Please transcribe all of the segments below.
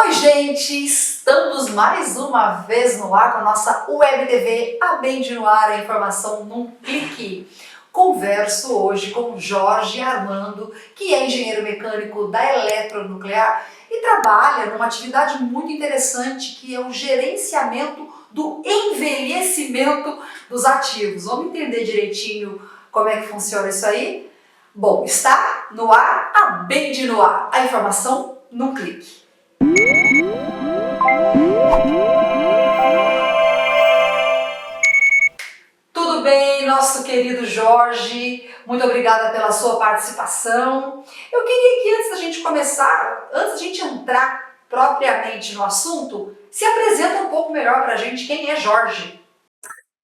Oi, gente! Estamos mais uma vez no ar com a nossa Web TV, a Bem de no Ar, a informação num clique. Converso hoje com Jorge Armando, que é engenheiro mecânico da Eletronuclear e trabalha numa atividade muito interessante que é o gerenciamento do envelhecimento dos ativos. Vamos entender direitinho como é que funciona isso aí? Bom, está no ar a Bem de no Ar, a informação num clique. Tudo bem, nosso querido Jorge? Muito obrigada pela sua participação. Eu queria que antes da gente começar, antes da gente entrar propriamente no assunto, se apresenta um pouco melhor para a gente quem é Jorge.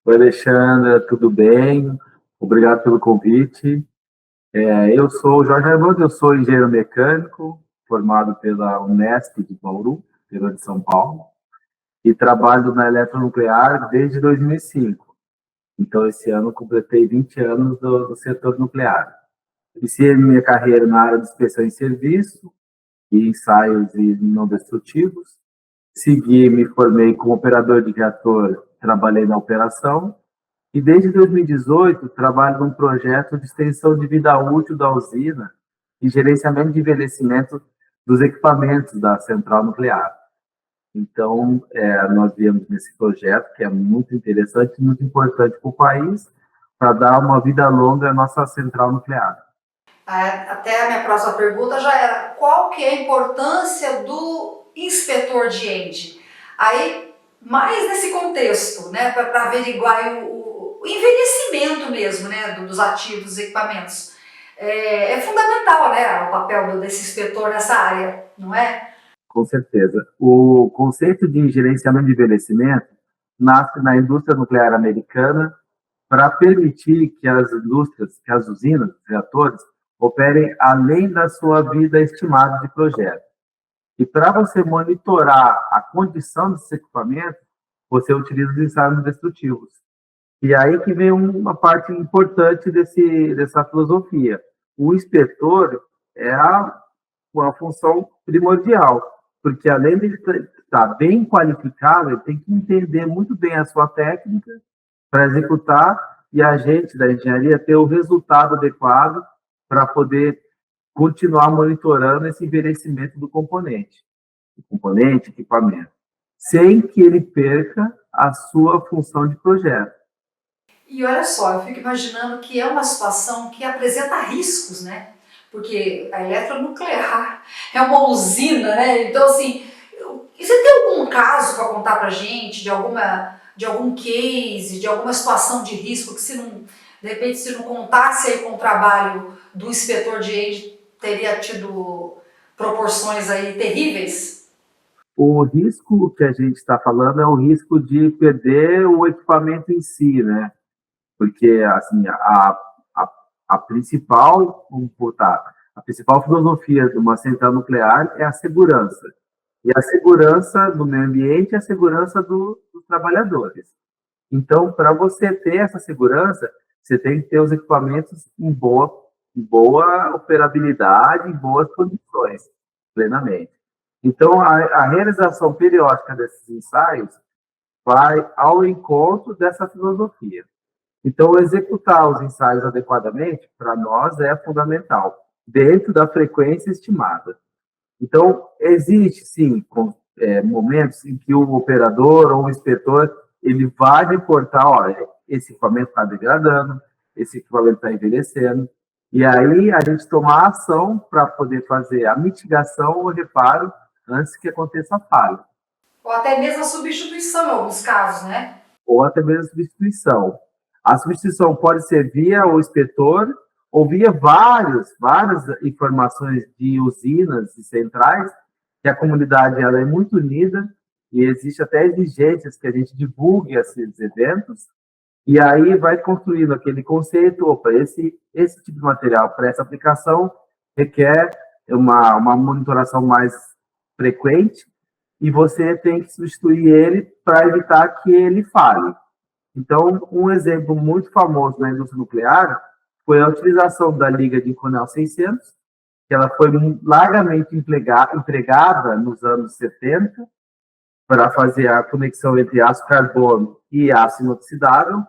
Oi, Alexandra, tudo bem? Obrigado pelo convite. Eu sou o Jorge Armando, eu sou engenheiro mecânico, formado pela Unesp de Bauru, interior de São Paulo, e trabalho na Eletronuclear desde 2005. Então, esse ano completei 20 anos do setor nuclear. Iniciei minha carreira na área de inspeção em serviço e ensaios e não destrutivos. Segui, me formei como operador de reator, trabalhei na operação. E desde 2018, trabalho num projeto de extensão de vida útil da usina e gerenciamento de envelhecimento dos equipamentos da central nuclear. Então, nós viemos nesse projeto, que é muito interessante e muito importante para o país, para dar uma vida longa à nossa central nuclear. Até a minha próxima pergunta já era, qual que é a importância do inspetor de ENGIE? Aí, mais nesse contexto, né, para averiguar o envelhecimento mesmo, né, dos ativos, dos equipamentos. É fundamental, né, o papel desse inspetor nessa área, não é? Com certeza. O conceito de gerenciamento de envelhecimento nasce na indústria nuclear americana para permitir que as indústrias, que as usinas, os reatores, operem além da sua vida estimada de projeto. E para você monitorar a condição desses equipamentos, você utiliza os ensaios destrutivos. E aí que vem uma parte importante dessa filosofia. O inspetor é uma função primordial, porque além de estar bem qualificado, ele tem que entender muito bem a sua técnica para executar e a gente da engenharia ter o resultado adequado para poder continuar monitorando esse envelhecimento do componente, equipamento, sem que ele perca a sua função de projeto. E olha só, eu fico imaginando que é uma situação que apresenta riscos, né? Porque a eletronuclear é uma usina, né? Então, assim, você tem algum caso para contar para a gente de algum case, de alguma situação de risco que, de repente, se não contasse aí com o trabalho do inspetor de ENGIE, teria tido proporções aí terríveis? O risco que a gente está falando é o risco de perder o equipamento em si, né? Porque, assim, a principal filosofia de uma central nuclear é a segurança. E a segurança do meio ambiente é a segurança dos trabalhadores. Então, para você ter essa segurança, você tem que ter os equipamentos em boa operabilidade, em boas condições, plenamente. Então, a realização periódica desses ensaios vai ao encontro dessa filosofia. Então, executar os ensaios adequadamente, para nós, é fundamental, dentro da frequência estimada. Então, existe, sim, momentos em que o operador ou o inspetor ele vai reportar, olha, esse equipamento está degradando, esse equipamento está envelhecendo, e aí a gente toma ação para poder fazer a mitigação ou reparo antes que aconteça a falha. Ou até mesmo a substituição em alguns casos, né? Ou até mesmo a substituição. A substituição pode ser via o inspetor ou via várias informações de usinas e centrais, que a comunidade ela é muito unida e existe até exigências que a gente divulgue esses eventos, e aí vai construindo aquele conceito, opa, esse tipo de material para essa aplicação requer uma monitoração mais frequente e você tem que substituir ele para evitar que ele falhe. Então, um exemplo muito famoso na indústria nuclear foi a utilização da liga de Inconel 600, que ela foi largamente empregada nos anos 70 para fazer a conexão entre aço carbono e aço inoxidável,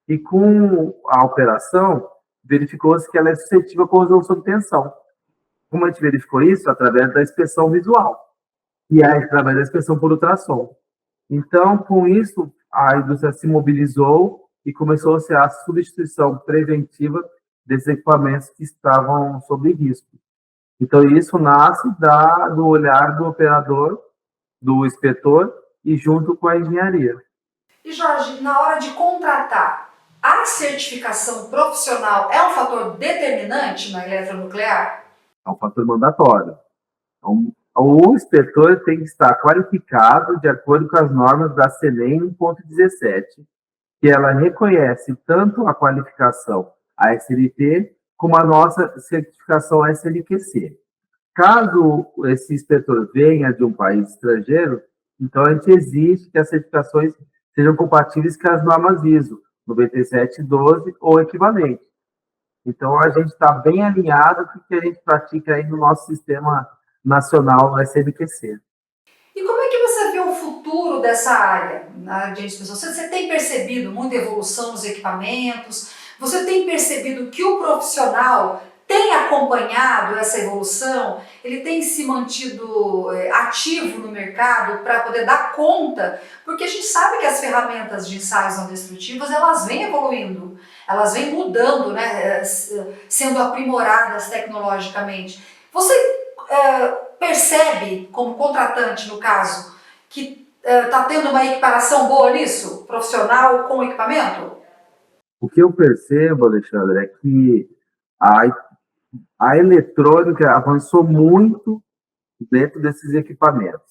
e com a operação, verificou-se que ela é suscetível à corrosão sob tensão. Como a gente verificou isso? Através da inspeção visual, e aí, através da inspeção por ultrassom. Então, com isso, a indústria se mobilizou e começou-se a substituição preventiva desses equipamentos que estavam sob risco. Então, isso nasce do olhar do operador, do inspetor, e junto com a engenharia. E, Jorge, na hora de contratar, a certificação profissional é um fator determinante na eletronuclear? É um fator mandatório. Então, o inspetor tem que estar qualificado de acordo com as normas da CNEM 1.17, que ela reconhece tanto a qualificação ASNT como a nossa certificação SNQC. Caso esse inspetor venha de um país estrangeiro, então a gente exige que as certificações sejam compatíveis com as normas ISO 9712 ou equivalente. Então a gente está bem alinhado com o que a gente pratica aí no nosso sistema nacional SNQC. E como é que você vê o futuro dessa área, na área de inspeção? Você tem percebido muita evolução nos equipamentos? Você tem percebido que o profissional tem acompanhado essa evolução? Ele tem se mantido ativo no mercado para poder dar conta? Porque a gente sabe que as ferramentas de ensaios não destrutivos, elas vêm evoluindo, elas vêm mudando, né, sendo aprimoradas tecnologicamente. Você percebe, como contratante no caso, que está tendo uma equiparação boa nisso? Profissional com equipamento? O que eu percebo, Alexandre, é que a eletrônica avançou muito dentro desses equipamentos.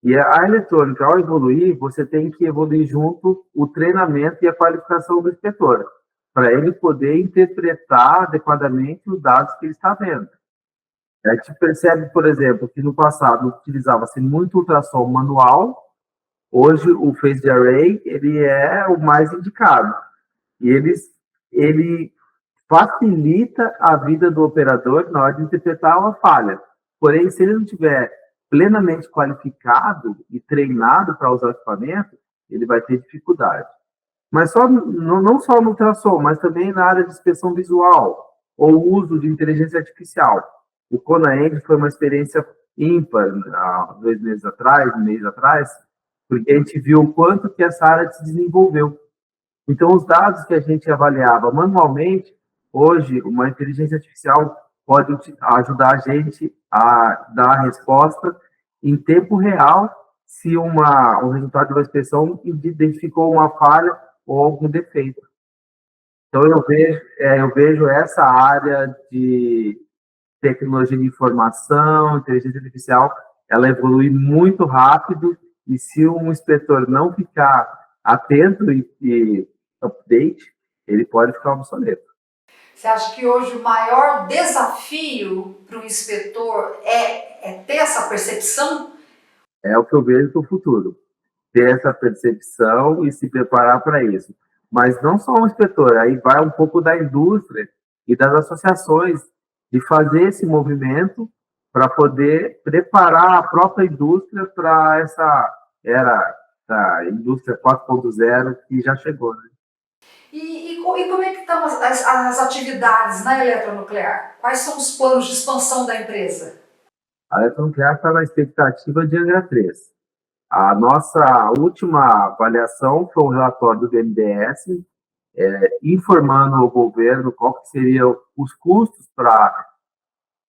E a eletrônica, ao evoluir, você tem que evoluir junto o treinamento e a qualificação do inspetor, para ele poder interpretar adequadamente os dados que ele está vendo. A gente percebe, por exemplo, que no passado utilizava-se muito ultrassom manual, hoje o Phased Array ele é o mais indicado. E ele facilita a vida do operador na hora de interpretar uma falha. Porém, se ele não estiver plenamente qualificado e treinado para usar o equipamento, ele vai ter dificuldade. Mas não só no ultrassom, mas também na área de inspeção visual ou uso de inteligência artificial. O CONAENG foi uma experiência ímpar há 2 meses atrás, um mês atrás, porque a gente viu o quanto que essa área se desenvolveu. Então, os dados que a gente avaliava manualmente, hoje, uma inteligência artificial pode ajudar a gente a dar a resposta em tempo real se o resultado de uma inspeção identificou uma falha ou algum defeito. Então, eu vejo essa área de tecnologia de informação, inteligência artificial, ela evolui muito rápido, e se um inspetor não ficar atento e update, ele pode ficar obsoleto. Você acha que hoje o maior desafio para o inspetor é ter essa percepção? É o que eu vejo para o futuro. Ter essa percepção e se preparar para isso. Mas não só o inspetor, aí vai um pouco da indústria e das associações de fazer esse movimento para poder preparar a própria indústria para essa era da indústria 4.0 que já chegou, né? E como é que estão as atividades na eletronuclear? Quais são os planos de expansão da empresa? A eletronuclear está na expectativa de Angra 3. A nossa última avaliação foi um relatório do BNDES, informando ao governo qual que seriam os custos para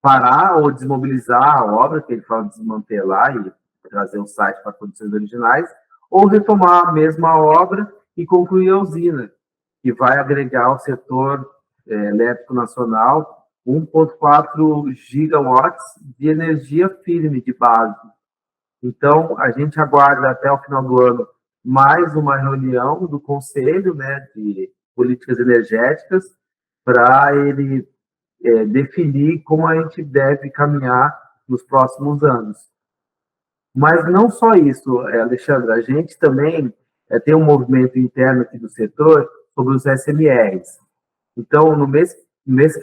parar ou desmobilizar a obra, que ele fala desmantelar e trazer o site para condições originais, ou retomar a mesma obra e concluir a usina, que vai agregar ao setor elétrico nacional 1,4 gigawatts de energia firme de base. Então, a gente aguarda até o final do ano mais uma reunião do Conselho, né, de Políticas Energéticas, para ele definir como a gente deve caminhar nos próximos anos. Mas não só isso, Alexandre, a gente também tem um movimento interno aqui do setor sobre os SMRs. Então, no mês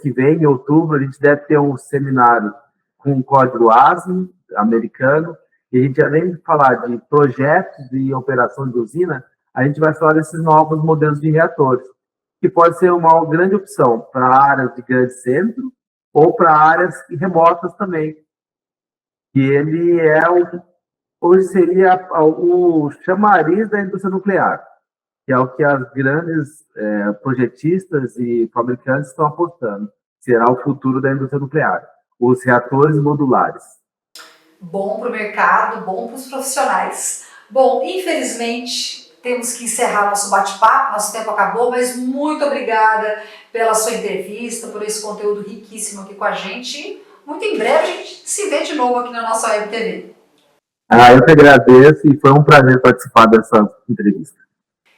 que vem, em outubro, a gente deve ter um seminário com o código ASME americano, e a gente, além de falar de projetos e operação de usina, a gente vai falar desses novos modelos de reatores, que pode ser uma grande opção para áreas de grande centro ou para áreas remotas também, que ele hoje seria o chamariz da indústria nuclear, que é o que as grandes projetistas e fabricantes estão apostando. Será o futuro da indústria nuclear, os reatores modulares. Bom para o mercado, bom para os profissionais. Bom, infelizmente, temos que encerrar nosso bate-papo, nosso tempo acabou, mas muito obrigada pela sua entrevista, por esse conteúdo riquíssimo aqui com a gente. Muito em breve a gente se vê de novo aqui na nossa Web TV. Eu que agradeço e foi um prazer participar dessa entrevista.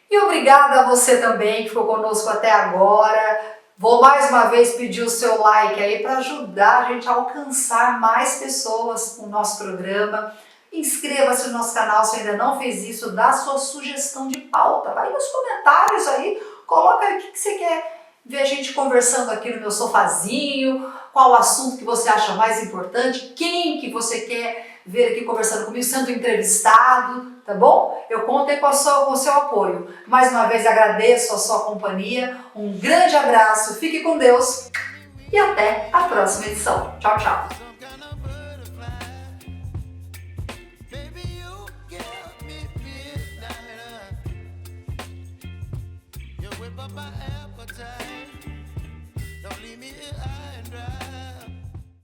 E obrigada a você também que ficou conosco até agora. Vou mais uma vez pedir o seu like aí para ajudar a gente a alcançar mais pessoas com o nosso programa. Inscreva-se no nosso canal se ainda não fez isso, dá sua sugestão de pauta. Vai nos comentários aí, coloca aí o que você quer ver a gente conversando aqui no meu sofazinho, qual o assunto que você acha mais importante, quem que você quer ver aqui conversando comigo, sendo entrevistado, tá bom? Eu conto aí com o seu apoio. Mais uma vez agradeço a sua companhia, um grande abraço, fique com Deus e até a próxima edição. Tchau, tchau. By